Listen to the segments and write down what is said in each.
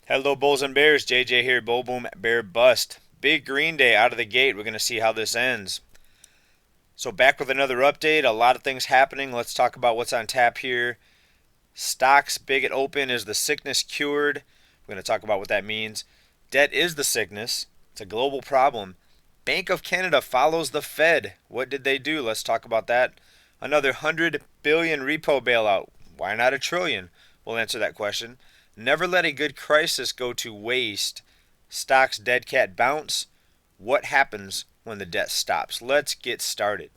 Hello, Bulls and Bears. JJ here. Bull Boom Bear Bust. Big green day out of the gate. We're going to see how this ends. So, back with another update. A lot of things happening. Let's talk about what's on tap here. Stocks big at open. Is the sickness cured? We're going to talk about what that means. Debt is the sickness. It's a global problem. Bank of Canada follows the Fed. What did they do? Let's talk about that. Another 100 billion repo bailout. Why not a trillion? We'll answer that question. Never let a good crisis go to waste. Stocks dead cat bounce. What happens when the debt stops? Let's get started.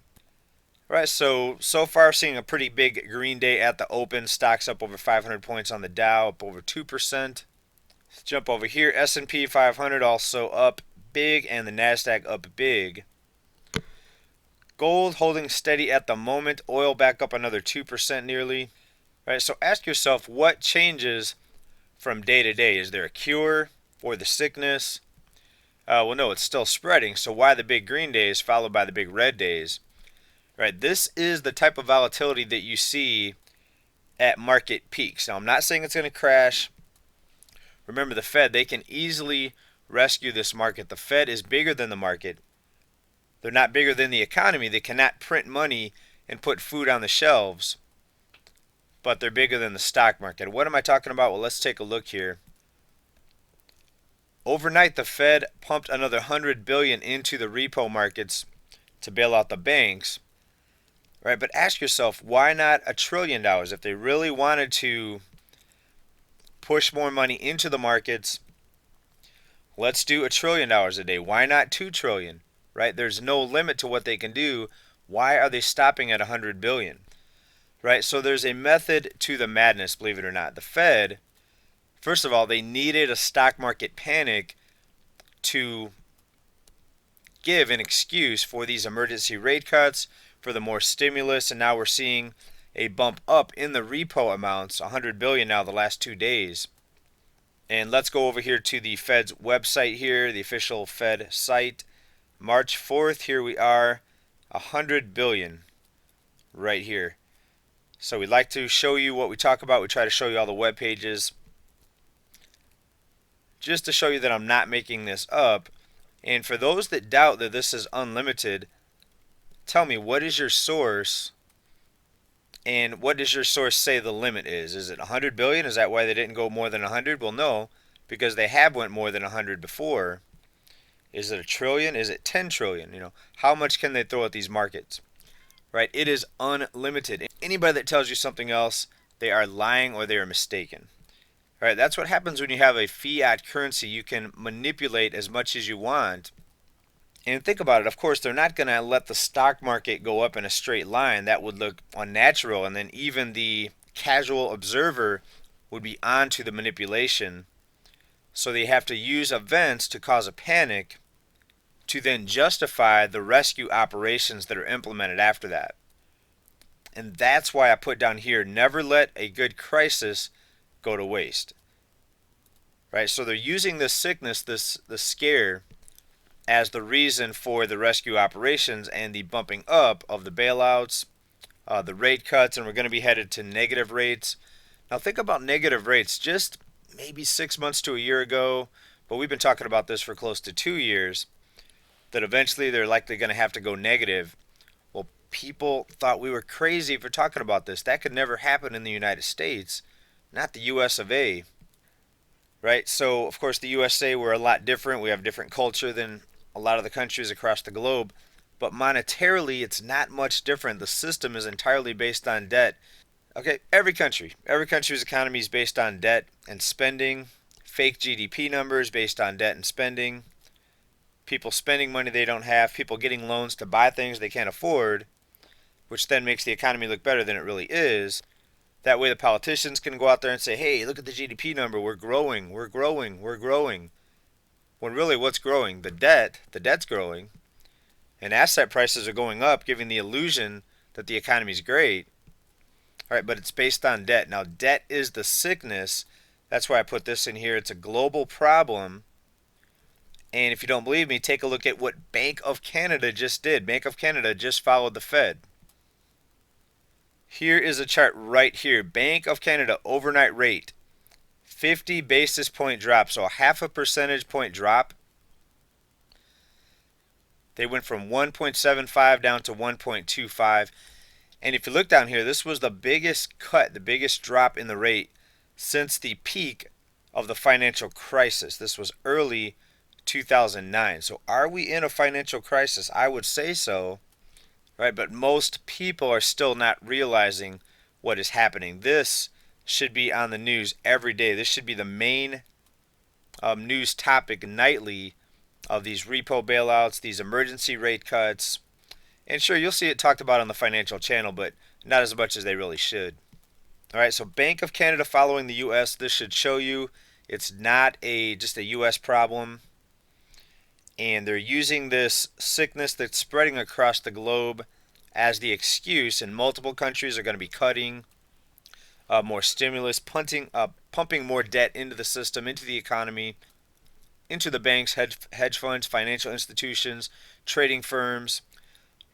All right, so far seeing a pretty big green day at the open. Stocks up over 500 points on the Dow, up over 2%. Let's jump over here. S&P 500 also up big, and the Nasdaq up big. Gold holding steady at the moment. Oil back up another 2% nearly. All right, so ask yourself, what changes from day to day? Is there a cure for the sickness? Well, no, it's still spreading. So why the big green days followed by the big red days? Right, this is the type of volatility that you see at market peaks. Now, I'm not saying it's going to crash. Remember, the Fed, they can easily rescue this market. The Fed is bigger than the market. They're not bigger than the economy. They cannot print money and put food on the shelves, but they're bigger than the stock market. What am I talking about? Well, let's take a look here. Overnight, the Fed pumped another 100 billion into the repo markets to bail out the banks. Right, but ask yourself, why not $1 trillion? If they really wanted to push more money into the markets, let's do $1 trillion a day. Why not 2 trillion? Right? There's no limit to what they can do. Why are they stopping at 100 billion? Right? So there's a method to the madness, believe it or not. The Fed, first of all, they needed a stock market panic to give an excuse for these emergency rate cuts, for the more stimulus, and now we're seeing a bump up in the repo amounts, 100 billion now the last 2 days. And let's go over here to the Fed's website here, the official Fed site. March 4th, here we are, 100 billion right here. So we like to show you what we talk about. We try to show you all the web pages just to show you that I'm not making this up. And for those that doubt that this is unlimited, tell me, what is your source, and what does your source say the limit is? Is it 100 billion? Is that why they didn't go more than 100? Well, no, because they have went more than 100 before. Is it a trillion? Is it 10 trillion? How much can they throw at these markets? Right? It is unlimited. Anybody that tells you something else, they are lying or they are mistaken. All right, that's what happens when you have a fiat currency. You can manipulate as much as you want. And think about it. Of course, they're not going to let the stock market go up in a straight line. That would look unnatural. And then even the casual observer would be onto the manipulation. So they have to use events to cause a panic to then justify the rescue operations that are implemented after that. And that's why I put down here, never let a good crisis go to waste. Right? So they're using this sickness, this scare, as the reason for the rescue operations and the bumping up of the bailouts, the rate cuts, and we're going to be headed to negative rates. Now think about negative rates just maybe 6 months to a year ago, but we've been talking about this for close to 2 years, that eventually they're likely going to have to go negative. Well, people thought we were crazy for talking about this. That could never happen in the United States, not the US of A. Right? So, of course, the USA, we're a lot different. We have different culture than a lot of the countries across the globe. But monetarily, it's not much different. The system is entirely based on debt. Okay, every country's economy is based on debt and spending. Fake GDP numbers based on debt and spending. People spending money they don't have. People getting loans to buy things they can't afford, which then makes the economy look better than it really is. That way the politicians can go out there and say, hey, look at the GDP number. We're growing, we're growing, we're growing. When really what's growing? The debt's growing. And asset prices are going up, giving the illusion that the economy's great. All right, but it's based on debt. Now, debt is the sickness. That's why I put this in here. It's a global problem. And if you don't believe me, take a look at what Bank of Canada just did. Bank of Canada just followed the Fed. Here is a chart right here. Bank of Canada overnight rate, 50 basis point drop, so a half a percentage point drop. They went from 1.75 down to 1.25. And if you look down here, this was the biggest cut, the biggest drop in the rate since the peak of the financial crisis. This was early 2009. So are we in a financial crisis? I would say so, right? But most people are still not realizing what is happening. This should be on the news every day. This should be the main news topic nightly of these repo bailouts, these emergency rate cuts. And sure, you'll see it talked about on the financial channel, but not as much as they really should. All right, so Bank of Canada following the U.S. This should show you it's not just a U.S. problem. And they're using this sickness that's spreading across the globe as the excuse, and multiple countries are going to be cutting more stimulus, pumping more debt into the system, into the economy, into the banks, hedge funds, financial institutions, trading firms.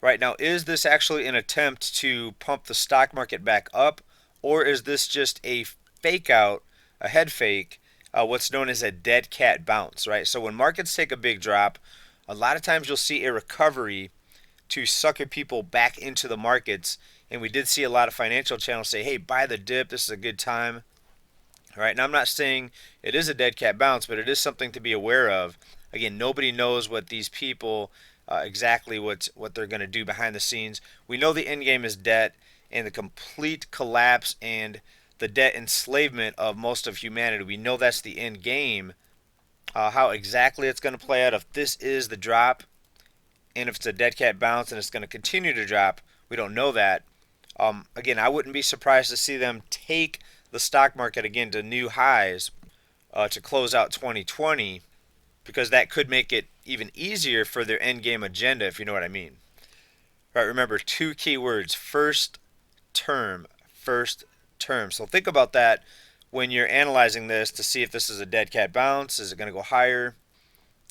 Right now, is this actually an attempt to pump the stock market back up, or is this just a fake out, a head fake, what's known as a dead cat bounce, right? So when markets take a big drop, a lot of times you'll see a recovery to sucker people back into the markets. And we did see a lot of financial channels say, hey, buy the dip, this is a good time. All right, now I'm not saying it is a dead cat bounce, but it is something to be aware of. Again, nobody knows what these people exactly what they're going to do behind the scenes. We know the end game is debt and the complete collapse and the debt enslavement of most of humanity. We know that's the end game. How exactly it's going to play out, if this is the drop, and if it's a dead cat bounce and it's going to continue to drop, we don't know that. Again, I wouldn't be surprised to see them take the stock market again to new highs to close out 2020, because that could make it even easier for their end game agenda, if you know what I mean. Right, remember two key words: first term, first term. So think about that when you're analyzing this to see if this is a dead cat bounce. Is it going to go higher?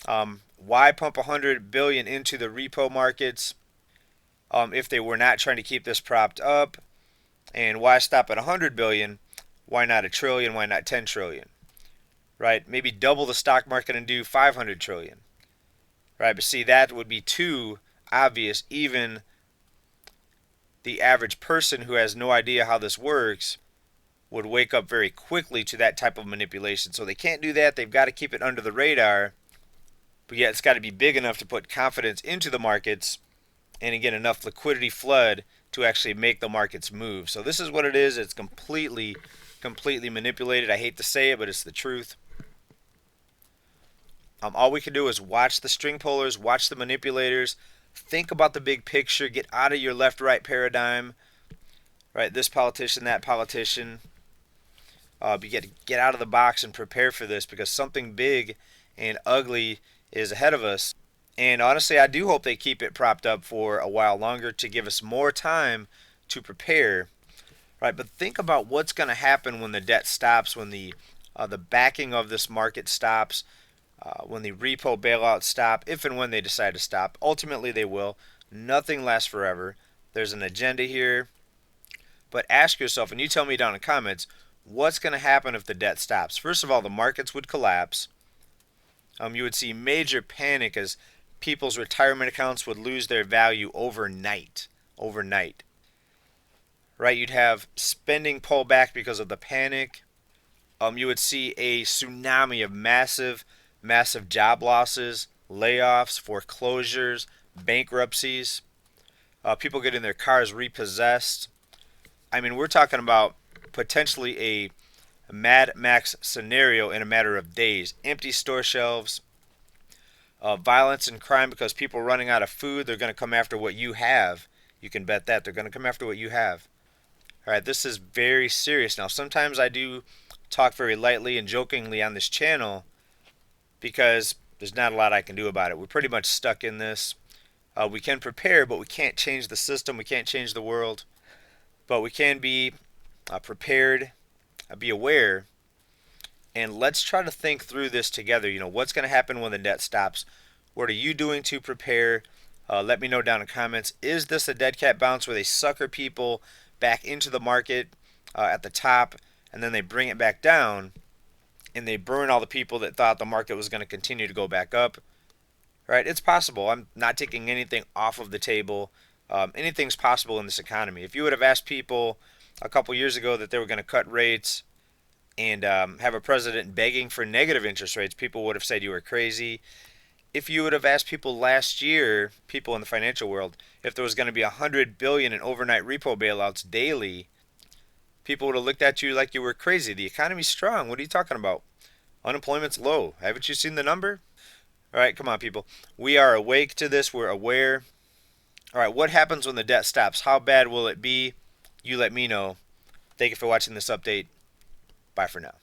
Why pump 100 billion into the repo markets if they were not trying to keep this propped up? And why stop at 100 billion? Why not a trillion? Why not 10 trillion? Right? Maybe double the stock market and do 500 trillion. Right? But see, that would be too obvious. Even the average person who has no idea how this works would wake up very quickly to that type of manipulation. So they can't do that. They've got to keep it under the radar. But yet it's got to be big enough to put confidence into the markets, and again, enough liquidity flood to actually make the markets move. So this is what it is. It's completely manipulated. I hate to say it, but it's the truth. All we can do is watch the string pullers, watch the manipulators, think about the big picture, get out of your left-right paradigm, right? This politician, that politician. You get out of the box and prepare for this, because something big and ugly is ahead of us. And honestly, I do hope they keep it propped up for a while longer to give us more time to prepare. Right? But think about what's going to happen when the debt stops, when the backing of this market stops, when the repo bailouts stop, if and when they decide to stop. Ultimately, they will. Nothing lasts forever. There's an agenda here. But ask yourself, and you tell me down in the comments, what's going to happen if the debt stops? First of all, the markets would collapse. You would see major panic as people's retirement accounts would lose their value overnight. Right? You'd have spending pull back because of the panic. You would see a tsunami of massive job losses, layoffs, foreclosures, bankruptcies, people getting their cars repossessed. I mean, we're talking about potentially a Mad Max scenario in a matter of days. Empty store shelves, violence and crime because people are running out of food. They're going to come after what you have. You can bet that. They're going to come after what you have. All right, this is very serious. Now, sometimes I do talk very lightly and jokingly on this channel because there's not a lot I can do about it. We're pretty much stuck in this. We can prepare, but we can't change the system. We can't change the world. But we can be prepared, be aware, and let's try to think through this together. You know, what's going to happen when the debt stops? What are you doing to prepare? Let me know down in the comments. Is this a dead cat bounce where they sucker people back into the market at the top and then they bring it back down? and they burn all the people that thought the market was going to continue to go back up. Right? It's possible. I'm not taking anything off of the table. Anything's possible in this economy. If you would have asked people a couple years ago that they were going to cut rates and have a president begging for negative interest rates, people would have said you were crazy. If you would have asked people last year, people in the financial world, if there was going to be 100 billion in overnight repo bailouts daily, people would have looked at you like you were crazy. The economy's strong. What are you talking about? Unemployment's low. Haven't you seen the number? All right, come on, people. We are awake to this. We're aware. All right, what happens when the debt stops? How bad will it be? You let me know. Thank you for watching this update. Bye for now.